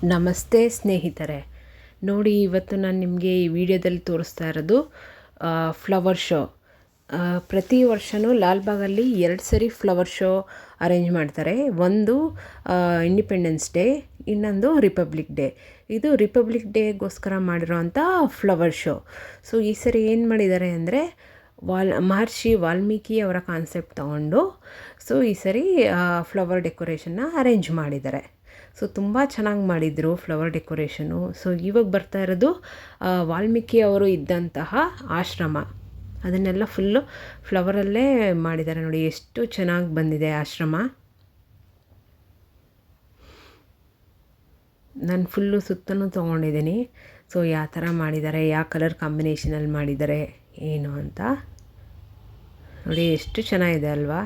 ನಮಸ್ತೆ ಸ್ನೇಹಿತರೆ. ನೋಡಿ, ಇವತ್ತು ನಾನು ನಿಮಗೆ ಈ ವಿಡಿಯೋದಲ್ಲಿ ತೋರಿಸ್ತಾ ಇರೋದು ಫ್ಲವರ್ ಶೋ. ಪ್ರತಿ ವರ್ಷವೂ ಲಾಲ್ಬಾಗಲ್ಲಿ 2 ಸರಿ ಫ್ಲವರ್ ಶೋ ಅರೇಂಜ್ ಮಾಡ್ತಾರೆ. ಒಂದು ಇಂಡಿಪೆಂಡೆನ್ಸ್ ಡೇ, ಇನ್ನೊಂದು ರಿಪಬ್ಲಿಕ್ ಡೇ. ಇದು ರಿಪಬ್ಲಿಕ್ ಡೇಗೋಸ್ಕರ ಮಾಡಿರೋವಂಥ ಫ್ಲವರ್ ಶೋ. ಸೊ ಈ ಸರಿ ಏನು ಮಾಡಿದ್ದಾರೆ ಅಂದರೆ, ಮಹರ್ಷಿ ವಾಲ್ಮೀಕಿ ಅವರ ಕಾನ್ಸೆಪ್ಟ್ ತಗೊಂಡು ಸೊ ಈ ಸರಿ ಫ್ಲವರ್ ಡೆಕೋರೇಷನ್ನ ಅರೇಂಜ್ ಮಾಡಿದ್ದಾರೆ. ಸೊ ತುಂಬ ಚೆನ್ನಾಗಿ ಮಾಡಿದರು ಫ್ಲವರ್ ಡೆಕೋರೇಷನು. ಸೊ ಇವಾಗ ಬರ್ತಾ ಇರೋದು ವಾಲ್ಮೀಕಿ ಅವರು ಇದ್ದಂತಹ ಆಶ್ರಮ. ಅದನ್ನೆಲ್ಲ ಫುಲ್ಲು ಫ್ಲವರಲ್ಲೇ ಮಾಡಿದ್ದಾರೆ. ನೋಡಿ ಎಷ್ಟು ಚೆನ್ನಾಗಿ ಬಂದಿದೆ ಆಶ್ರಮ. ನಾನು ಫುಲ್ಲು ಸುತ್ತಲೂ ತೊಗೊಂಡಿದ್ದೀನಿ. ಸೊ ಯಾವ ಥರ ಮಾಡಿದ್ದಾರೆ, ಯಾವ ಕಲರ್ ಕಾಂಬಿನೇಷನಲ್ಲಿ ಮಾಡಿದ್ದಾರೆ ಏನು ಅಂತ ನೋಡಿ. ಎಷ್ಟು ಚೆನ್ನಾಗಿದೆ ಅಲ್ವಾ.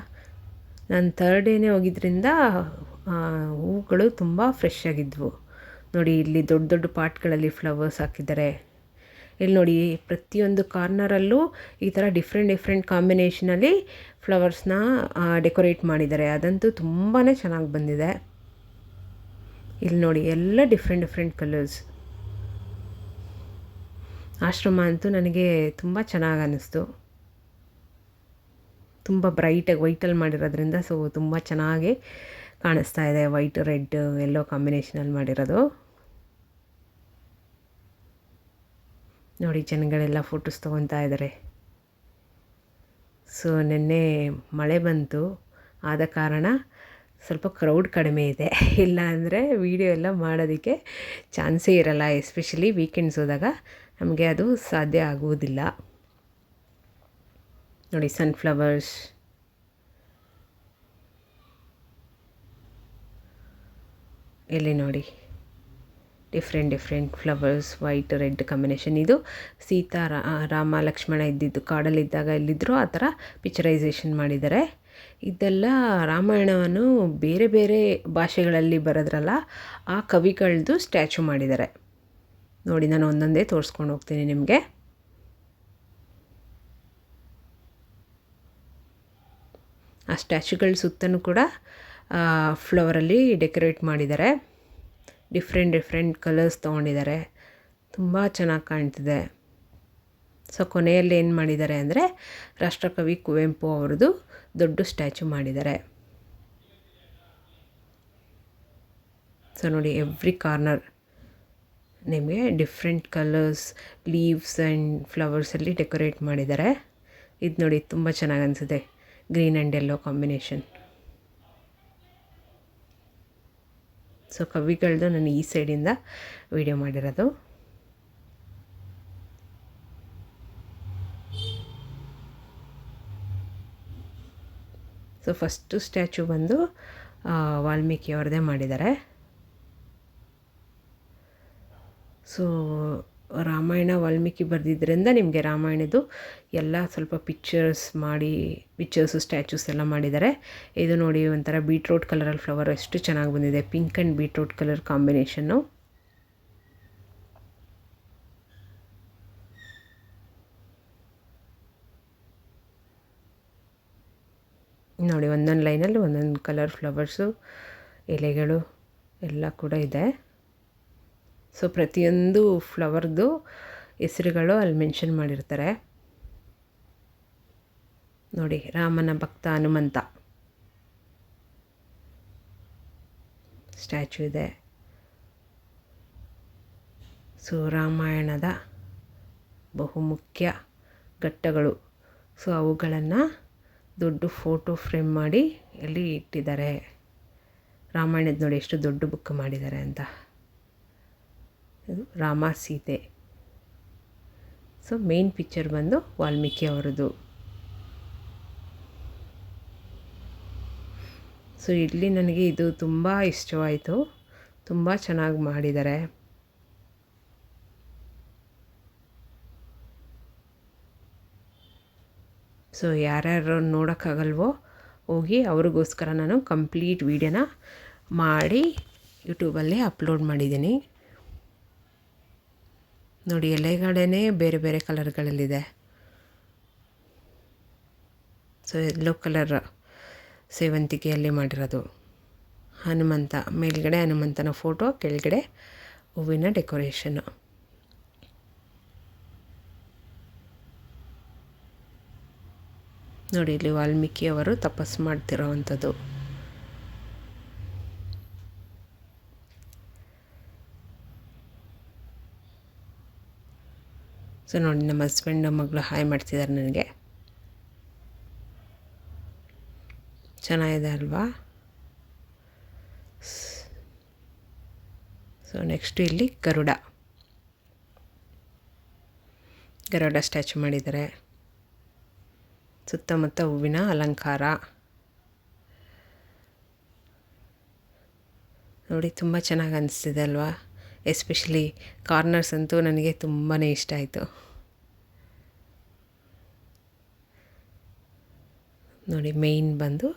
ನಾನು ಥರ್ಡ್ ಡೇನೇ ಹೋಗಿದ್ದರಿಂದ ಹೂಗಳು ತುಂಬ ಫ್ರೆಶ್ ಆಗಿದ್ವು. ನೋಡಿ, ಇಲ್ಲಿ ದೊಡ್ಡ ದೊಡ್ಡ ಪಾಟ್ಗಳಲ್ಲಿ ಫ್ಲವರ್ಸ್ ಹಾಕಿದ್ದಾರೆ. ಇಲ್ಲಿ ನೋಡಿ, ಪ್ರತಿಯೊಂದು ಕಾರ್ನರಲ್ಲೂ ಈ ಥರ ಡಿಫ್ರೆಂಟ್ ಕಾಂಬಿನೇಷನಲ್ಲಿ ಫ್ಲವರ್ಸ್ನ ಡೆಕೋರೇಟ್ ಮಾಡಿದ್ದಾರೆ. ಅದಂತೂ ತುಂಬಾ ಚೆನ್ನಾಗಿ ಬಂದಿದೆ. ಇಲ್ಲಿ ನೋಡಿ, ಎಲ್ಲ ಡಿಫ್ರೆಂಟ್ ಕಲರ್ಸ್. ಆಶ್ರಮ ಅಂತೂ ನನಗೆ ತುಂಬ ಚೆನ್ನಾಗಿ ಅನ್ನಿಸ್ತು. ತುಂಬ ಬ್ರೈಟಾಗಿ ವೈಟಲ್ಲಿ ಮಾಡಿರೋದ್ರಿಂದ ಸೊ ತುಂಬ ಚೆನ್ನಾಗಿ ಕಾಣಿಸ್ತಾ ಇದೆ. ವೈಟ್, ರೆಡ್, ಎಲ್ಲೋ ಕಾಂಬಿನೇಷನಲ್ಲಿ ಮಾಡಿರೋದು. ನೋಡಿ, ಜನಗಳೆಲ್ಲ ಫೋಟೋಸ್ ತೊಗೊತಾ ಇದ್ದಾರೆ. ಸೊ ನಿನ್ನೆ ಮಳೆ ಬಂತು, ಆದ ಕಾರಣ ಸ್ವಲ್ಪ ಕ್ರೌಡ್ ಕಡಿಮೆ ಇದೆ. ಇಲ್ಲ ಅಂದರೆ ವೀಡಿಯೋ ಎಲ್ಲ ಮಾಡೋದಕ್ಕೆ ಚಾನ್ಸೇ ಇರಲ್ಲ. ಎಸ್ಪೆಷಲಿ ವೀಕೆಂಡ್ಸ್ ಹೋದಾಗ ನಮಗೆ ಅದು ಸಾಧ್ಯ ಆಗುವುದಿಲ್ಲ. ನೋಡಿ, ಸನ್ಫ್ಲವರ್ಸ್, ಇಲ್ಲಿ ನೋಡಿ different flowers, white red combination. ಇದು ಸೀತಾ ರಾಮ ಲಕ್ಷ್ಮಣ ಇದ್ದಿದ್ದು ಕಾಡಲ್ಲಿದ್ದಾಗ ಎಲ್ಲಿದ್ದರೂ ಆ ಥರ ಪಿಕ್ಚರೈಸೇಷನ್ ಮಾಡಿದ್ದಾರೆ. ಇದೆಲ್ಲ ರಾಮಾಯಣವನ್ನು ಬೇರೆ ಬೇರೆ ಭಾಷೆಗಳಲ್ಲಿ ಬರೆದ್ರಲ್ಲ, ಆ ಕವಿಗಳದ್ದು ಸ್ಟ್ಯಾಚು ಮಾಡಿದ್ದಾರೆ. ನೋಡಿ, ನಾನು ಒಂದೊಂದೇ ತೋರಿಸ್ಕೊಂಡು ಹೋಗ್ತೀನಿ ನಿಮಗೆ. ಆ ಸ್ಟ್ಯಾಚುಗಳ ಸುತ್ತಲೂ ಕೂಡ ಫ್ಲವರಲ್ಲಿ ಡೆಕೋರೇಟ್ ಮಾಡಿದ್ದಾರೆ. ಡಿಫ್ರೆಂಟ್ ಕಲರ್ಸ್ ತೊಗೊಂಡಿದ್ದಾರೆ. ತುಂಬ ಚೆನ್ನಾಗಿ ಕಾಣ್ತಿದೆ. ಸೊ ಕೊನೆಯಲ್ಲಿ ಏನು ಮಾಡಿದ್ದಾರೆ ಅಂದರೆ, ರಾಷ್ಟ್ರಕವಿ ಕುವೆಂಪು ಅವ್ರದ್ದು ದೊಡ್ಡ ಸ್ಟ್ಯಾಚು ಮಾಡಿದ್ದಾರೆ. ಸೊ ನೋಡಿ, ಎವ್ರಿ ಕಾರ್ನರ್ ನಿಮಗೆ ಡಿಫ್ರೆಂಟ್ ಕಲರ್ಸ್, ಲೀವ್ಸ್ ಆ್ಯಂಡ್ ಫ್ಲವರ್ಸಲ್ಲಿ ಡೆಕೋರೇಟ್ ಮಾಡಿದ್ದಾರೆ. ಇದು ನೋಡಿ, ತುಂಬ ಚೆನ್ನಾಗಿ ಅನಿಸುತ್ತೆ. Green and yellow combination. So ಕವಿಗಳದ್ದು ನಾನು ಈ ಸೈಡಿಂದ ವಿಡಿಯೋ ಮಾಡಿರೋದು. ಸೊ ಫಸ್ಟು ಸ್ಟ್ಯಾಚು ಬಂದು ವಾಲ್ಮೀಕಿ ಅವ್ರದ್ದೇ ಮಾಡಿದ್ದಾರೆ. ಸೊ ರಾಮಾಯಣ ವಾಲ್ಮೀಕಿ ಬರೆದಿದ್ದರಿಂದ ನಿಮಗೆ ರಾಮಾಯಣದ್ದು ಎಲ್ಲ ಸ್ವಲ್ಪ ಪಿಕ್ಚರ್ಸು ಸ್ಟ್ಯಾಚೂಸ್ ಎಲ್ಲ ಮಾಡಿದ್ದಾರೆ. ಇದು ನೋಡಿ, ಒಂಥರ ಬೀಟ್ರೂಟ್ ಕಲರಲ್ಲಿ ಫ್ಲವರ್ ಎಷ್ಟು ಚೆನ್ನಾಗಿ ಬಂದಿದೆ. Pink and beetroot colour combination. ನೋಡಿ, ಒಂದೊಂದು ಲೈನಲ್ಲಿ ಒಂದೊಂದು ಕಲರ್ ಫ್ಲವರ್ಸು, ಎಲೆಗಳು ಎಲ್ಲ ಕೂಡ ಇದೆ. ಸೊ ಪ್ರತಿಯೊಂದು ಫ್ಲವರ್ದು ಹೆಸರುಗಳು ಅಲ್ಲಿ ಮೆನ್ಷನ್ ಮಾಡಿರ್ತಾರೆ. ನೋಡಿ, ರಾಮನ ಭಕ್ತ ಹನುಮಂತ ಸ್ಟ್ಯಾಚು ಇದೆ. ಸೊ ರಾಮಾಯಣದ ಬಹುಮುಖ್ಯ ಘಟ್ಟಗಳು. ಸೊ ಅವುಗಳನ್ನು ದೊಡ್ಡ ಫೋಟೋ ಫ್ರೇಮ್ ಮಾಡಿ ಇಲ್ಲಿ ಇಟ್ಟಿದ್ದಾರೆ. ರಾಮಾಯಣದ ನೋಡಿ ಎಷ್ಟು ದೊಡ್ಡ ಬುಕ್ ಮಾಡಿದ್ದಾರೆ ಅಂತ. ಇದು Rama Sita. So main picture ಬಂದು ವಾಲ್ಮೀಕಿ ಅವರದು. ಸೊ ಇಲ್ಲಿ ನನಗೆ ಇದು ತುಂಬ ಇಷ್ಟವಾಯಿತು. ತುಂಬ ಚೆನ್ನಾಗಿ ಮಾಡಿದ್ದಾರೆ. ಸೊ ಯಾರ್ಯಾರು ನೋಡೋಕ್ಕಾಗಲ್ವೋ ಹೋಗಿ ಅವ್ರಿಗೋಸ್ಕರ ನಾನು ಕಂಪ್ಲೀಟ್ ವೀಡಿಯೋನ ಮಾಡಿ ಯೂಟ್ಯೂಬಲ್ಲಿ ಅಪ್ಲೋಡ್ ಮಾಡಿದ್ದೀನಿ. ನೋಡಿ, ಎಲೆಗಳೇ ಬೇರೆ ಬೇರೆ ಕಲರ್ಗಳಲ್ಲಿದೆ. ಸೊ ಯೆಲ್ಲೋ ಕಲರ್ ಸೇವಂತಿಗೆಯಲ್ಲಿ ಮಾಡಿರೋದು. ಹನುಮಂತ, ಮೇಲ್ಗಡೆ ಹನುಮಂತನ ಫೋಟೋ, ಕೆಳಗಡೆ ಹೂವಿನ ಡೆಕೋರೇಷನ್ನು. ನೋಡಿ, ಇಲ್ಲಿ ವಾಲ್ಮೀಕಿ ಅವರು ತಪಸ್ಸು ಮಾಡ್ತಿರೋ ಅಂಥದ್ದು. ಸೊ ನೋಡಿ, ನಮ್ಮ ಹಸ್ಬೆಂಡ್ ಮಗಳು ಹಾಯ್ ಮಾಡ್ತಿದ್ದಾರೆ ನನಗೆ. ಚೆನ್ನಾಗಿದೆ ಅಲ್ವಾ? ಸೊ ನೆಕ್ಸ್ಟು ಇಲ್ಲಿ ಗರುಡ ಸ್ಟ್ಯಾಚು ಮಾಡಿದ್ದಾರೆ. ಸುತ್ತಮುತ್ತ ಹೂವಿನ ಅಲಂಕಾರ ನೋಡಿ, ತುಂಬ ಚೆನ್ನಾಗಿ ಅನಿಸ್ತಿದೆ ಅಲ್ವಾ? ಎಸ್ಪೆಷಲಿ ಕಾರ್ನರ್ಸ್ ಅಂತೂ ನನಗೆ ತುಂಬಾ ಇಷ್ಟ ಆಯಿತು. ನೋಡಿ, ಮೇಯ್ನ್ ಬಂದು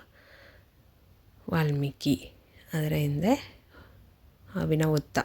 ವಾಲ್ಮೀಕಿ, ಅದರ ಹಿಂದೆ ಹಾವಿನ ಹುತ್ತ.